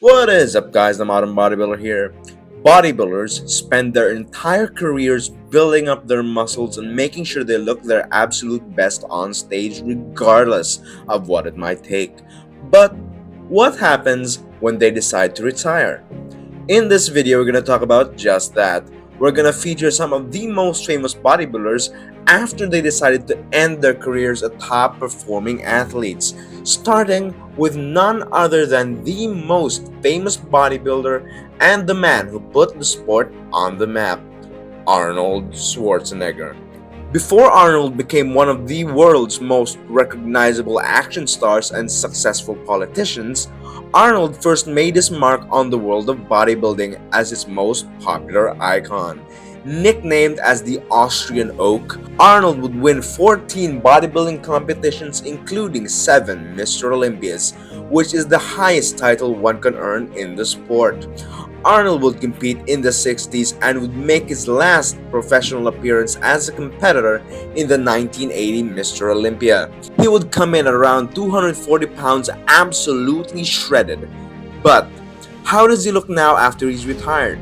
What is up, guys? The Modern Bodybuilder here. Bodybuilders spend their entire careers building up their muscles and making sure they look their absolute best on stage, regardless of what it might take. But what happens when they decide to retire? In this video, we're going to talk about just that. We're going to feature some of the most famous bodybuilders after they decided to end their careers as top performing athletes, starting with none other than the most famous bodybuilder and the man who put the sport on the map, Arnold Schwarzenegger. Before Arnold became one of the world's most recognizable action stars and successful politicians, Arnold first made his mark on the world of bodybuilding as its most popular icon. Nicknamed as the Austrian Oak, Arnold would win 14 bodybuilding competitions, including 7 Mr. Olympias, which is the highest title one can earn in the sport. Arnold would compete in the 60s and would make his last professional appearance as a competitor in the 1980 Mr. Olympia. He would come in at around 240 pounds, absolutely shredded. But how does he look now after he's retired?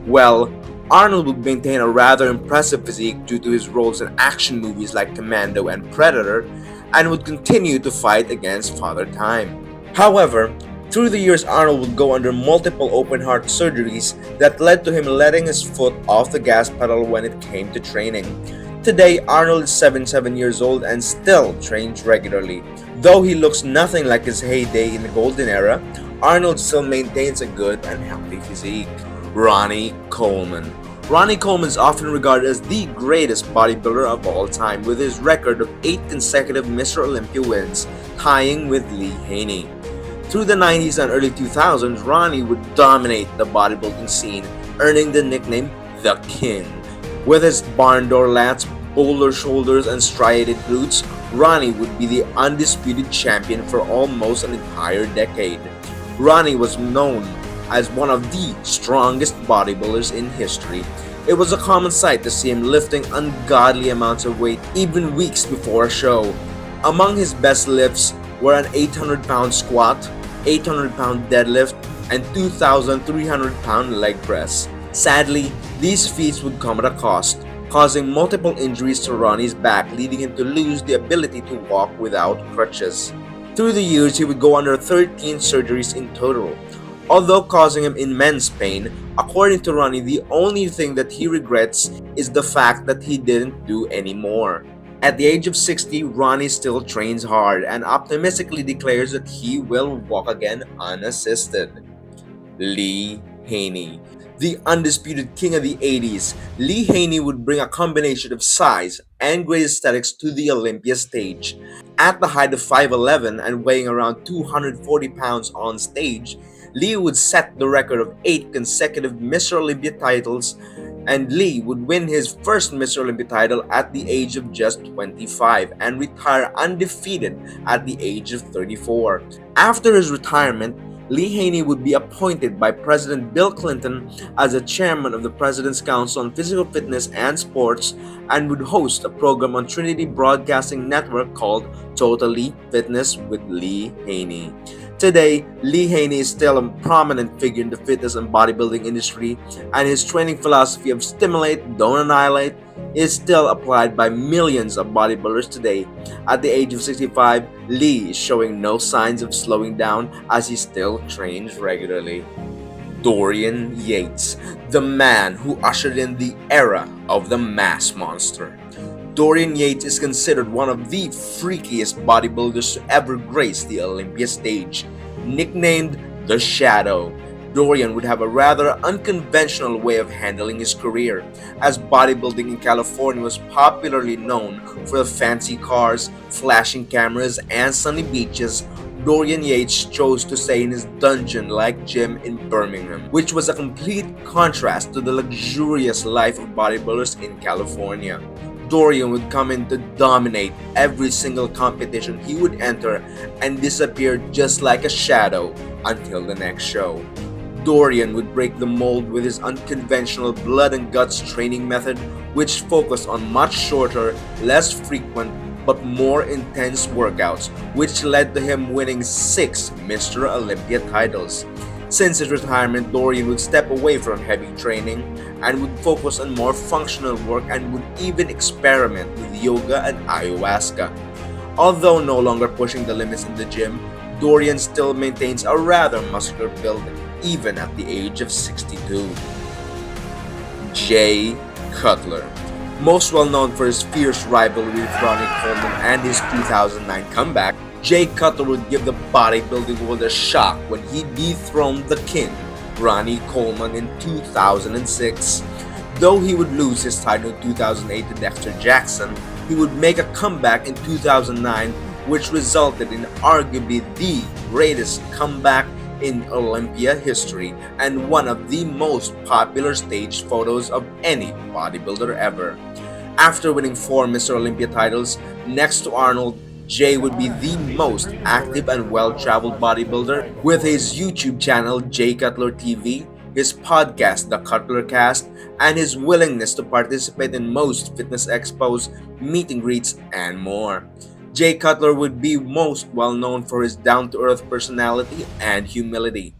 Well, Arnold would maintain a rather impressive physique due to his roles in action movies like Commando and Predator, and would continue to fight against Father Time. However, through the years, Arnold would go under multiple open heart surgeries that led to him letting his foot off the gas pedal when it came to training. Today, Arnold is 77 years old and still trains regularly. Though he looks nothing like his heyday in the golden era, Arnold still maintains a good and healthy physique. Ronnie Coleman. Ronnie Coleman is often regarded as the greatest bodybuilder of all time, with his record of 8 consecutive Mr. Olympia wins, tying with Lee Haney. Through the 90s and early 2000s, Ronnie would dominate the bodybuilding scene, earning the nickname The King. With his barn door lats, boulder shoulders, and striated glutes, Ronnie would be the undisputed champion for almost an entire decade. Ronnie was known as one of the strongest bodybuilders in history. It was a common sight to see him lifting ungodly amounts of weight even weeks before a show. Among his best lifts were an 800-pound squat, 800-pound deadlift, and 2,300-pound leg press. Sadly, these feats would come at a cost, causing multiple injuries to Ronnie's back, leading him to lose the ability to walk without crutches. Through the years, he would go under 13 surgeries in total. Although causing him immense pain, according to Ronnie, the only thing that he regrets is the fact that he didn't do any more. At the age of 60, Ronnie still trains hard and optimistically declares that he will walk again unassisted. Lee Haney. The undisputed king of the 80s, Lee Haney would bring a combination of size and great aesthetics to the Olympia stage. At the height of 5'11" and weighing around 240 pounds on stage, Lee would set the record of 8 consecutive Mr. Olympia titles, and Lee would win his first Mr. Olympia title at the age of just 25 and retire undefeated at the age of 34. After his retirement, Lee Haney would be appointed by President Bill Clinton as the chairman of the President's Council on Physical Fitness and Sports and would host a program on Trinity Broadcasting Network called Totally Fitness with Lee Haney. Today, Lee Haney is still a prominent figure in the fitness and bodybuilding industry, and his training philosophy of stimulate, don't annihilate is still applied by millions of bodybuilders today. At the age of 65, Lee is showing no signs of slowing down as he still trains regularly. Dorian Yates, the man who ushered in the era of the mass monster. Dorian Yates is considered one of the freakiest bodybuilders to ever grace the Olympia stage. Nicknamed The Shadow, Dorian would have a rather unconventional way of handling his career, as bodybuilding in California was popularly known for the fancy cars, flashing cameras, and sunny beaches. Dorian Yates chose to stay in his dungeon-like gym in Birmingham, which was a complete contrast to the luxurious life of bodybuilders in California. Dorian would come in to dominate every single competition he would enter and disappear just like a shadow until the next show. Dorian would break the mold with his unconventional blood and guts training method, which focused on much shorter, less frequent, but more intense workouts, which led to him winning 6 Mr. Olympia titles. Since his retirement, Dorian would step away from heavy training and would focus on more functional work and would even experiment with yoga and ayahuasca. Although no longer pushing the limits in the gym, Dorian still maintains a rather muscular build even at the age of 62. Jay Cutler. Most well known for his fierce rivalry with Ronnie Coleman and his 2009 comeback, Jay Cutler would give the bodybuilding world a shock when he dethroned the king, Ronnie Coleman, in 2006. Though he would lose his title in 2008 to Dexter Jackson, he would make a comeback in 2009, which resulted in arguably the greatest comeback in Olympia history and one of the most popular stage photos of any bodybuilder ever. After winning 4 Mr. Olympia titles, next to Arnold, Jay would be the most active and well-traveled bodybuilder with his YouTube channel Jay Cutler TV, his podcast The Cutler Cast, and his willingness to participate in most fitness expos, meet and greets, and more. Jay Cutler would be most well known for his down-to-earth personality and humility.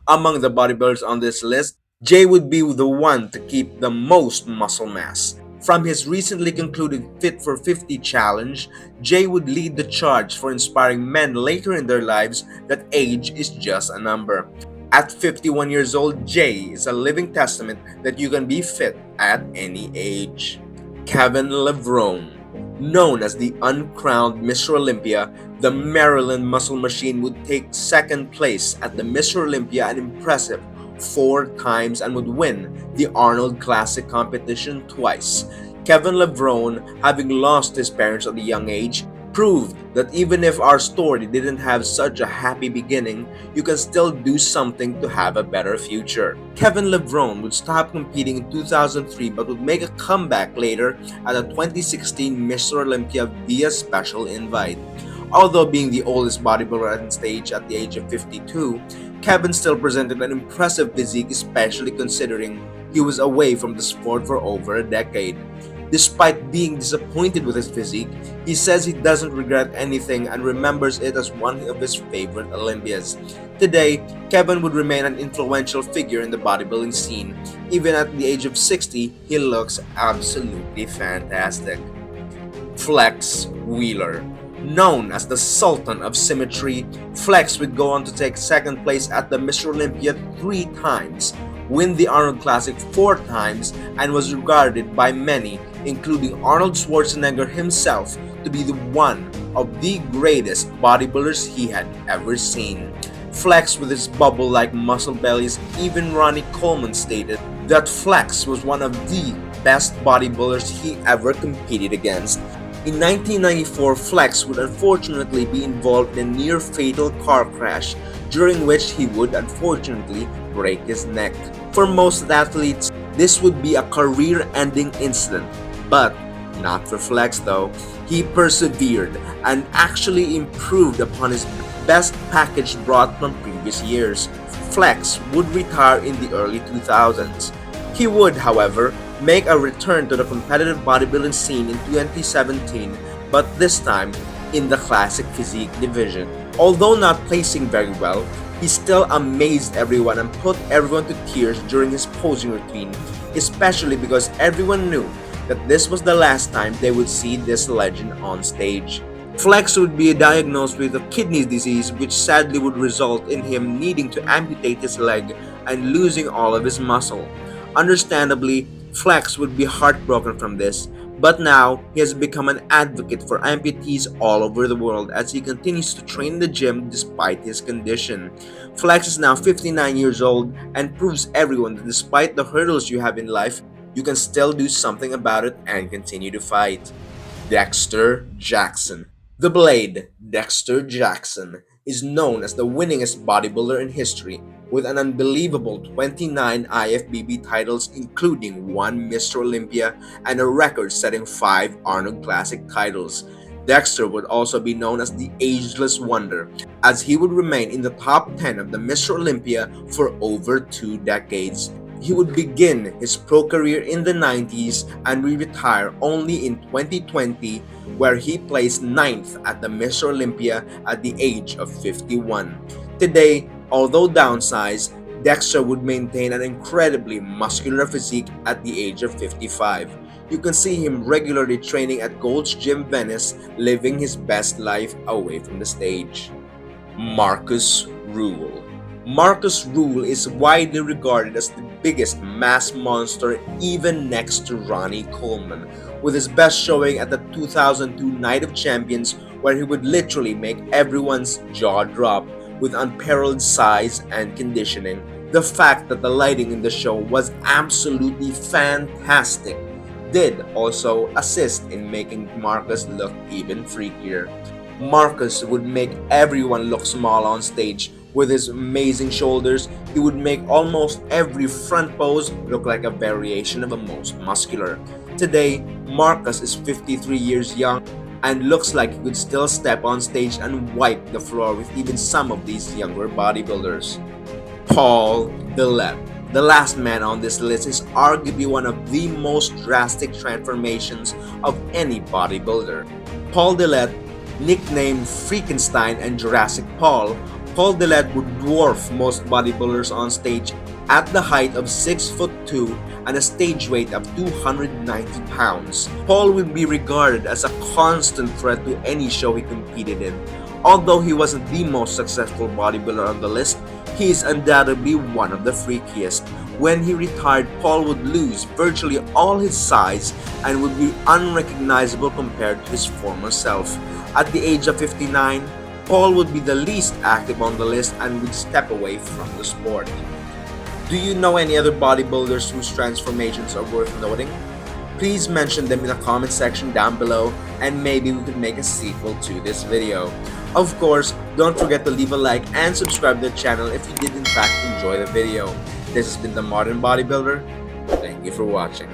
Among the bodybuilders on this list, Jay would be the one to keep the most muscle mass. From his recently concluded Fit for 50 challenge, Jay would lead the charge for inspiring men later in their lives that age is just a number. At 51 years old, Jay is a living testament that you can be fit at any age. Kevin Levrone. Known as the uncrowned Mr. Olympia, the Maryland Muscle Machine would take second place at the Mr. Olympia an impressive 4 times and would win the Arnold Classic competition twice. Kevin Levrone, having lost his parents at a young age, proved that even if our story didn't have such a happy beginning, you can still do something to have a better future. Kevin Levrone would stop competing in 2003 but would make a comeback later at the 2016 Mr. Olympia via special invite. Although being the oldest bodybuilder on stage at the age of 52, Kevin still presented an impressive physique, especially considering he was away from the sport for over a decade. Despite being disappointed with his physique, he says he doesn't regret anything and remembers it as one of his favorite Olympias. Today, Kevin would remain an influential figure in the bodybuilding scene. Even at the age of 60, he looks absolutely fantastic. Flex Wheeler. Known as the Sultan of Symmetry, Flex would go on to take second place at the Mr. Olympia 3 times, win the Arnold Classic 4 times, and was regarded by many, including Arnold Schwarzenegger himself, to be the one of the greatest bodybuilders he had ever seen. Flex, with his bubble-like muscle bellies, even Ronnie Coleman stated that Flex was one of the best bodybuilders he ever competed against. In 1994, Flex would unfortunately be involved in a near-fatal car crash, during which he would unfortunately break his neck. For most athletes, this would be a career-ending incident, but not for Flex though. He persevered and actually improved upon his best package brought from previous years. Flex would retire in the early 2000s. He would, however, make a return to the competitive bodybuilding scene in 2017, but this time in the classic physique division. Although not placing very well, he still amazed everyone and put everyone to tears during his posing routine, especially because everyone knew that this was the last time they would see this legend on stage. Flex would be diagnosed with a kidney disease, which sadly would result in him needing to amputate his leg and losing all of his muscle. Understandably, Flex would be heartbroken from this, but now he has become an advocate for amputees all over the world as he continues to train in the gym despite his condition. Flex is now 59 years old and proves everyone that despite the hurdles you have in life, you can still do something about it and continue to fight. Dexter Jackson. The Blade, Dexter Jackson, is known as the winningest bodybuilder in history, with an unbelievable 29 IFBB titles, including 1 Mr. Olympia and a record-setting 5 Arnold Classic titles. Dexter would also be known as the Ageless Wonder, as he would remain in the top 10 of the Mr. Olympia for over 2 decades. He would begin his pro career in the 90s and would retire only in 2020, where he placed 9th at the Mr. Olympia at the age of 51. Today, although downsized, Dexter would maintain an incredibly muscular physique at the age of 55. You can see him regularly training at Gold's Gym Venice, living his best life away from the stage. Marcus Rule. Marcus Rule is widely regarded as the biggest mass monster, even next to Ronnie Coleman, with his best showing at the 2002 Night of Champions, where he would literally make everyone's jaw drop with unparalleled size and conditioning. The fact that the lighting in the show was absolutely fantastic did also assist in making Marcus look even freakier. Marcus would make everyone look small on stage. With his amazing shoulders, he would make almost every front pose look like a variation of a most muscular. Today, Marcus is 53 years young and looks like he could still step on stage and wipe the floor with even some of these younger bodybuilders. Paul Dillette. The last man on this list is arguably one of the most drastic transformations of any bodybuilder. Paul Dillette, nicknamed Freakenstein and Jurassic Paul, Paul Dillette would dwarf most bodybuilders on stage at the height of 6'2" and a stage weight of 290 pounds. Paul would be regarded as a constant threat to any show he competed in. Although he wasn't the most successful bodybuilder on the list, he is undoubtedly one of the freakiest. When he retired, Paul would lose virtually all his size and would be unrecognizable compared to his former self. At the age of 59, Paul would be the least active on the list and would step away from the sport. Do you know any other bodybuilders whose transformations are worth noting? Please mention them in the comment section down below and maybe we could make a sequel to this video. Of course, don't forget to leave a like and subscribe to the channel if you did in fact enjoy the video. This has been the Modern Bodybuilder. Thank you for watching.